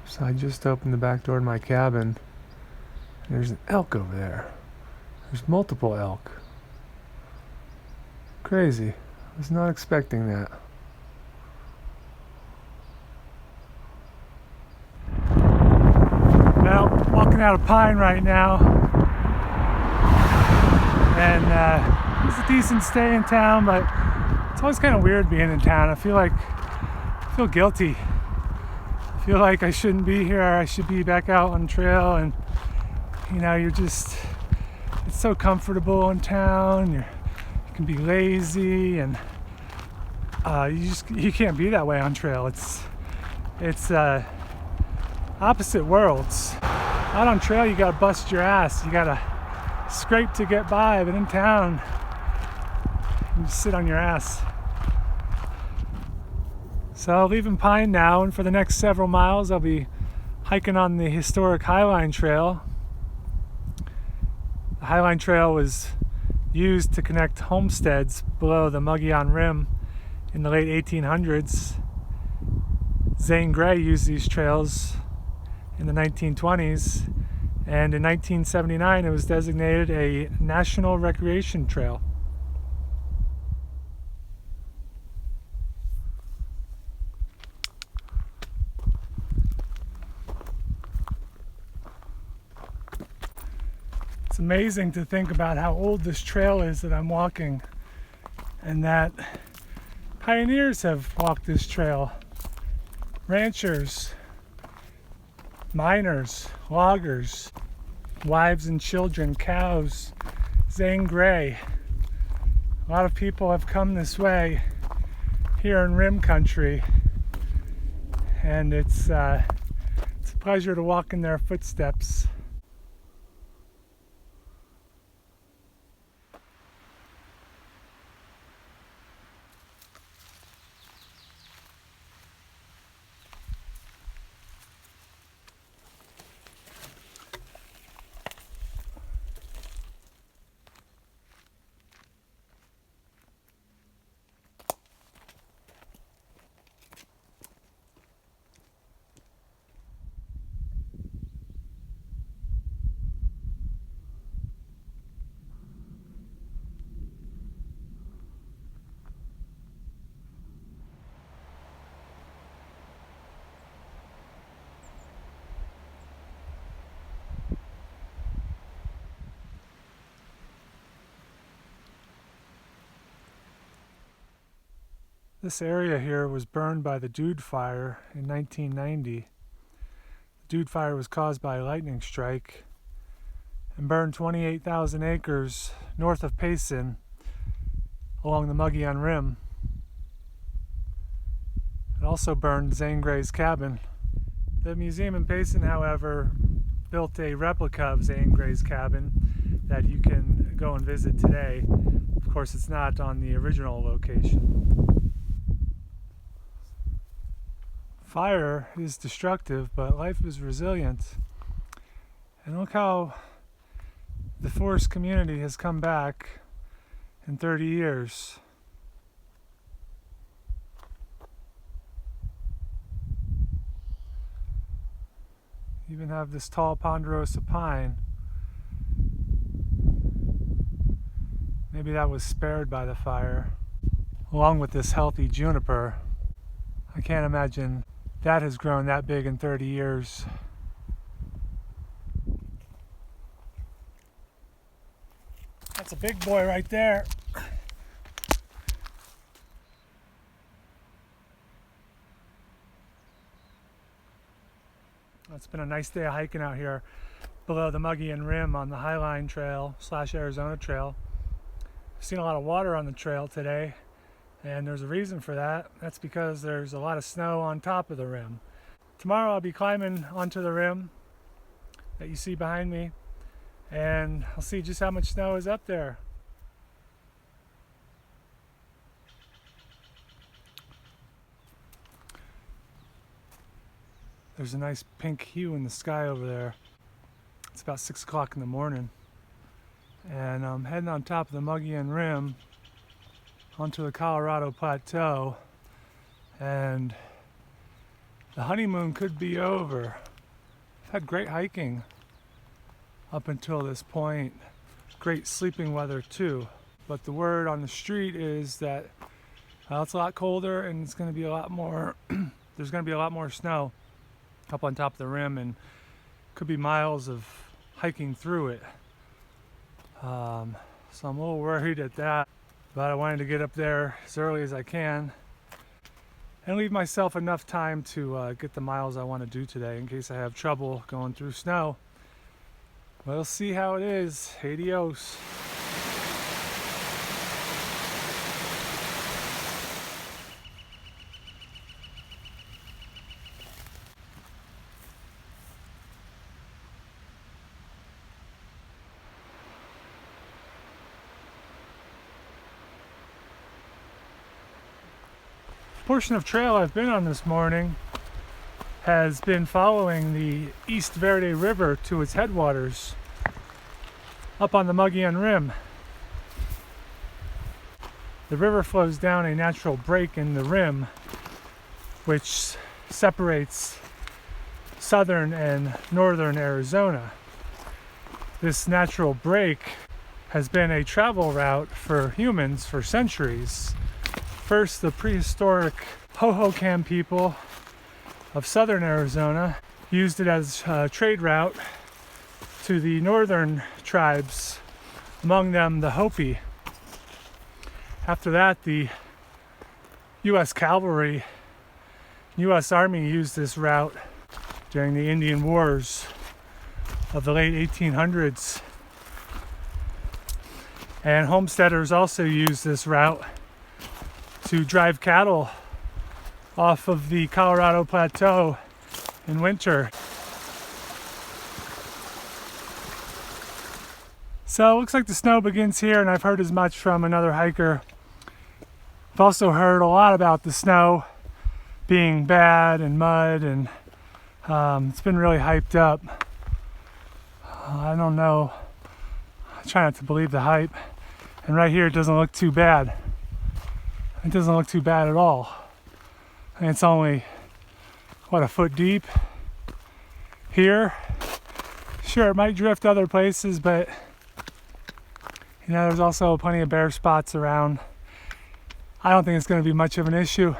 So I just opened the back door to my cabin. There's an elk over there. There's multiple elk. Crazy. I was not expecting that. Well, walking out of Pine right now. And it's a decent stay in town, but it's always kind of weird being in town. I feel guilty. I feel like I shouldn't be here. I should be back out on the trail, and it's so comfortable in town. You can be lazy, and you can't be that way on trail. It's opposite worlds. Out on trail, you gotta bust your ass. You gotta scrape to get by, but in town, you just sit on your ass. So leaving Pine now, and for the next several miles I'll be hiking on the historic Highline Trail. The Highline Trail was used to connect homesteads below the Mogollon Rim in the late 1800s. Zane Grey used these trails in the 1920s, and in 1979 it was designated a National Recreation Trail. It's amazing to think about how old this trail is that I'm walking, and that pioneers have walked this trail. Ranchers, miners, loggers, wives and children, cows, Zane Grey. A lot of people have come this way here in Rim Country, and it's a pleasure to walk in their footsteps. This area here was burned by the Dude Fire in 1990. The Dude Fire was caused by a lightning strike and burned 28,000 acres north of Payson along the Mogollon Rim. It also burned Zane Grey's cabin. The museum in Payson, however, built a replica of Zane Grey's cabin that you can go and visit today. Of course, it's not on the original location. Fire is destructive, but life is resilient. And look how the forest community has come back in 30 years. You even have this tall ponderosa pine. Maybe that was spared by the fire, along with this healthy juniper. I can't imagine that has grown that big in 30 years. That's a big boy right there. It's been a nice day of hiking out here below the Mogollon Rim on the Highline Trail / Arizona Trail. I've seen a lot of water on the trail today, and there's a reason for that. That's because there's a lot of snow on top of the rim. Tomorrow I'll be climbing onto the rim that you see behind me, and I'll see just how much snow is up there. There's a nice pink hue in the sky over there. It's about 6 o'clock in the morning, and I'm heading on top of the Mogollon Rim onto the Colorado Plateau, and The honeymoon could be over. I've had great hiking up until this point. Great sleeping weather too. But the word on the street is that it's a lot colder and it's going to be a lot more, there's going to be a lot more snow up on top of the rim, and could be miles of hiking through it. So I'm a little worried at that, but I wanted to get up there as early as I can and leave myself enough time to get the miles I want to do today in case I have trouble going through snow. We'll see how it is. Adios. Portion of trail I've been on this morning has been following the East Verde River to its headwaters up on the Mogollon Rim. The river flows down a natural break in the rim which separates southern and northern Arizona. This natural break has been a travel route for humans for centuries. First, the prehistoric Hohokam people of southern Arizona used it as a trade route to the northern tribes, among them the Hopi. After that, the U.S. Cavalry, U.S. Army used this route during the Indian Wars of the late 1800s. And homesteaders also used this route to drive cattle off of the Colorado Plateau in winter. So it looks like the snow begins here, and I've heard as much from another hiker. I've also heard a lot about the snow being bad and mud, and it's been really hyped up. I don't know. I try not to believe the hype. And right here it doesn't look too bad. It doesn't look too bad at all. And it's only, what, a foot deep here. Sure, it might drift other places, but you know, there's also plenty of bare spots around. I don't think it's going to be much of an issue.